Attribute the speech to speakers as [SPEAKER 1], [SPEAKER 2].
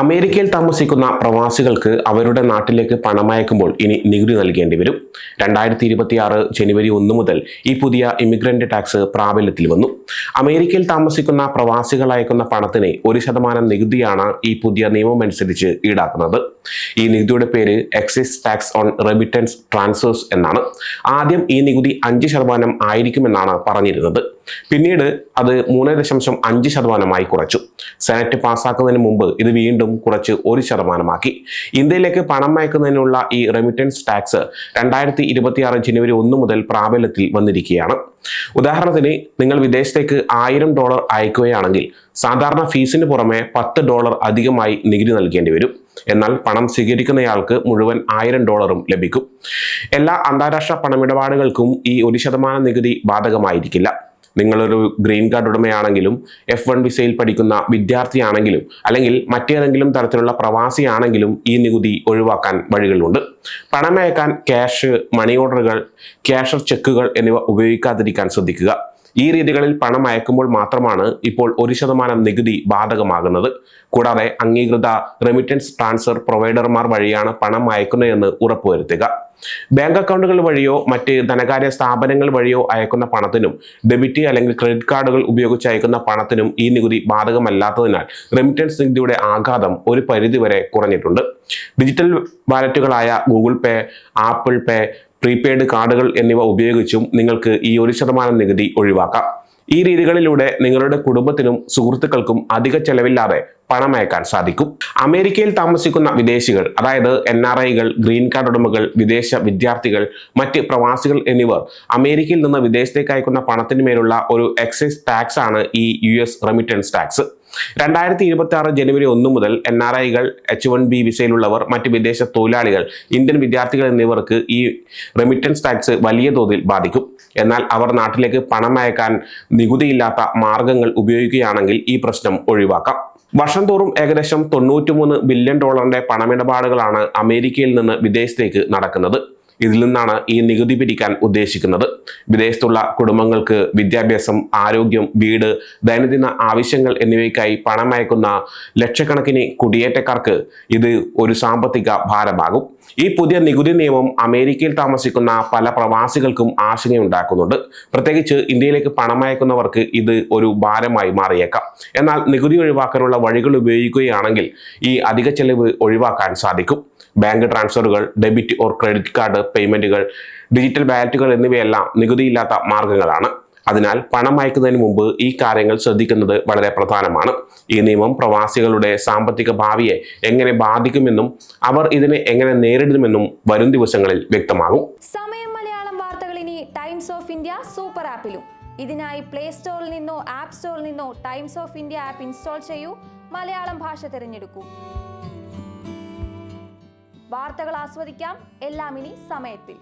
[SPEAKER 1] അമേരിക്കയിൽ താമസിക്കുന്ന പ്രവാസികൾക്ക് അവരുടെ നാട്ടിലേക്ക് പണമയക്കുമ്പോൾ ഇനി നികുതി നൽകേണ്ടി വരും. 2026 ജനുവരി 1 മുതൽ ഈ പുതിയ ഇമിഗ്രന്റ് ടാക്സ് പ്രാബല്യത്തിൽ വന്നു. അമേരിക്കയിൽ താമസിക്കുന്ന പ്രവാസികൾ അയക്കുന്ന പണത്തിന് 1% നികുതിയാണ് ഈ പുതിയ നിയമം അനുസരിച്ച് ഈടാക്കുന്നത്. ഈ നികുതിയുടെ പേര് excise tax on remittance transfers എന്നാണ്. ആദ്യം ഈ നികുതി 5% ആയിരിക്കുമെന്നാണ് പറഞ്ഞിരുന്നത്. പിന്നീട് അത് 3.5% കുറച്ചു. സെനറ്റ് പാസ്സാക്കുന്നതിന് മുമ്പ് ഇത് വീണ്ടും കുറച്ച് 1% ഇന്ത്യയിലേക്ക് പണം അയക്കുന്നതിനുള്ള ഈ റെമിറ്റൻസ് ടാക്സ് 2026 ജനുവരി 1 മുതൽ പ്രാബല്യത്തിൽ വന്നിരിക്കുകയാണ്. ഉദാഹരണത്തിന്, നിങ്ങൾ വിദേശത്തേക്ക് $1000 അയക്കുകയാണെങ്കിൽ സാധാരണ ഫീസിന് പുറമെ $10 അധികമായി നികുതി നൽകേണ്ടി വരും. എന്നാൽ പണം സ്വീകരിക്കുന്നയാൾക്ക് മുഴുവൻ $1000 ലഭിക്കും. എല്ലാ അന്താരാഷ്ട്ര പണമിടപാടുകൾക്കും ഈ 1% നികുതി ബാധകമായിരിക്കില്ല. നിങ്ങളൊരു ഗ്രീൻ കാർഡ് ഉടമയാണെങ്കിലും, F1 വിസയിൽ പഠിക്കുന്ന വിദ്യാർത്ഥിയാണെങ്കിലും, അല്ലെങ്കിൽ മറ്റേതെങ്കിലും തരത്തിലുള്ള പ്രവാസിയാണെങ്കിലും ഈ നികുതി ഒഴിവാക്കാൻ വഴികളുണ്ട്. പണമയക്കാൻ ക്യാഷ്, മണി ഓർഡറുകൾ, ക്യാഷർ ചെക്കുകൾ എന്നിവ ഉപയോഗിക്കാതിരിക്കാൻ ശ്രദ്ധിക്കുക. ഈ രീതികളിൽ പണം അയക്കുമ്പോൾ മാത്രമാണ് ഇപ്പോൾ 1% നികുതി ബാധകമാകുന്നത്. കൂടാതെ അംഗീകൃത റെമിറ്റൻസ് ട്രാൻസ്ഫർ പ്രൊവൈഡർമാർ വഴിയാണ് പണം അയക്കുന്നതെന്ന് ഉറപ്പുവരുത്തുക. ബാങ്ക് അക്കൗണ്ടുകൾ വഴിയോ മറ്റ് ധനകാര്യ സ്ഥാപനങ്ങൾ വഴിയോ അയക്കുന്ന പണത്തിനും ഡെബിറ്റ് അല്ലെങ്കിൽ ക്രെഡിറ്റ് കാർഡുകൾ ഉപയോഗിച്ച് അയക്കുന്ന പണത്തിനും ഈ നികുതി ബാധകമല്ലാത്തതിനാൽ റെമിറ്റൻസ് നികുതിയുടെ ആഘാതം ഒരു പരിധിവരെ കുറഞ്ഞിട്ടുണ്ട്. ഡിജിറ്റൽ വാലറ്റുകളായ ഗൂഗിൾ പേ, ആപ്പിൾ പേ, പ്രീപെയ്ഡ് കാർഡുകൾ എന്നിവ ഉപയോഗിച്ചും നിങ്ങൾക്ക് ഈ 1% നികുതി ഒഴിവാക്കാം. ഈ രീതികളിലൂടെ നിങ്ങളുടെ കുടുംബത്തിനും സുഹൃത്തുക്കൾക്കും അധിക ചെലവില്ലാതെ പണം അയക്കാൻ സാധിക്കും. അമേരിക്കയിൽ താമസിക്കുന്ന വിദേശികൾ, അതായത് NRIകൾ, ഗ്രീൻ കാർഡ് ഉടമകൾ, വിദേശ വിദ്യാർത്ഥികൾ, മറ്റ് പ്രവാസികൾ എന്നിവർ അമേരിക്കയിൽ നിന്ന് വിദേശത്തേക്ക് അയക്കുന്ന പണത്തിന് മേലുള്ള ഒരു എക്സൈസ് ടാക്സ് ആണ് ഈ US റെമിറ്റൻസ് ടാക്സ്. 2026 ജനുവരി 1 മുതൽ NRIകൾ, H1B വിസയിലുള്ളവർ, മറ്റ് വിദേശ തൊഴിലാളികൾ, ഇന്ത്യൻ വിദ്യാർത്ഥികൾ എന്നിവർക്ക് ഈ റെമിറ്റൻസ് ടാക്സ് വലിയ തോതിൽ ബാധിക്കും. എന്നാൽ അവർ നാട്ടിലേക്ക് പണം അയക്കാൻ നികുതിയില്ലാത്ത മാർഗങ്ങൾ ഉപയോഗിക്കുകയാണെങ്കിൽ ഈ പ്രശ്നം ഒഴിവാക്കാം. വർഷം തോറും ഏകദേശം $93 ബില്യൺ പണമിടപാടുകളാണ് അമേരിക്കയിൽ നിന്ന് വിദേശത്തേക്ക് നടക്കുന്നത്. ഇതിൽ നിന്നാണ് ഈ നികുതി പിരിക്കാൻ ഉദ്ദേശിക്കുന്നത്. വിദേശത്തുള്ള കുടുംബങ്ങൾക്ക് വിദ്യാഭ്യാസം, ആരോഗ്യം, വീട്, ദൈനംദിന ആവശ്യങ്ങൾ എന്നിവയ്ക്കായി പണം അയക്കുന്ന ലക്ഷക്കണക്കിന് കുടിയേറ്റക്കാർക്ക് ഇത് ഒരു സാമ്പത്തിക ഭാരമാകും. ഈ പുതിയ നികുതി നിയമം അമേരിക്കയിൽ താമസിക്കുന്ന പല പ്രവാസികൾക്കും ആശങ്കയുണ്ടാക്കുന്നുണ്ട്. പ്രത്യേകിച്ച് ഇന്ത്യയിലേക്ക് പണം അയക്കുന്നവർക്ക് ഇത് ഒരു ഭാരമായി മാറിയേക്കാം. എന്നാൽ നികുതി ഒഴിവാക്കാനുള്ള വഴികൾ ഉപയോഗിക്കുകയാണെങ്കിൽ ഈ അധിക ചെലവ് ഒഴിവാക്കാൻ സാധിക്കും. ബാങ്ക് ട്രാൻസ്ഫറുകൾ, ഡെബിറ്റ് ഓർ ക്രെഡിറ്റ് കാർഡ് പേയ്മെന്റുകൾ, ഡിജിറ്റൽ വാലറ്റുകൾ എന്നിവയെല്ലാം നികുതിയില്ലാത്ത മാർഗങ്ങളാണ്. അതിനാൽ പണം അയക്കുന്നതിന് മുമ്പ് ഈ കാര്യങ്ങൾ ശ്രദ്ധിക്കുന്നത് വളരെ പ്രധാനമാണ്. ഈ നിയമം പ്രവാസികളുടെ സാമ്പത്തിക ഭാവിയെ എങ്ങനെ ബാധിക്കുമെന്നും അവർ ഇതിനെ എങ്ങനെ നേരിടുമെന്നും വരും ദിവസങ്ങളിൽ വ്യക്തമാകും.
[SPEAKER 2] സമയം മലയാളം വാർത്തകൾ ഇനി ടൈംസ് ഓഫ് ഇന്ത്യ സൂപ്പർ ആപ്പിലും. ഇതിനായി പ്ലേ സ്റ്റോറിൽ നിന്നോ ആപ്പ് സ്റ്റോറിൽ നിന്നോ times of India app install ചെയ്യൂ. മലയാളം ഭാഷ തിരഞ്ഞെടുക്കൂ. വാർത്തകൾ ആസ്വദിക്കാം. എല്ലാം ഇനി സമയത്തിൽ.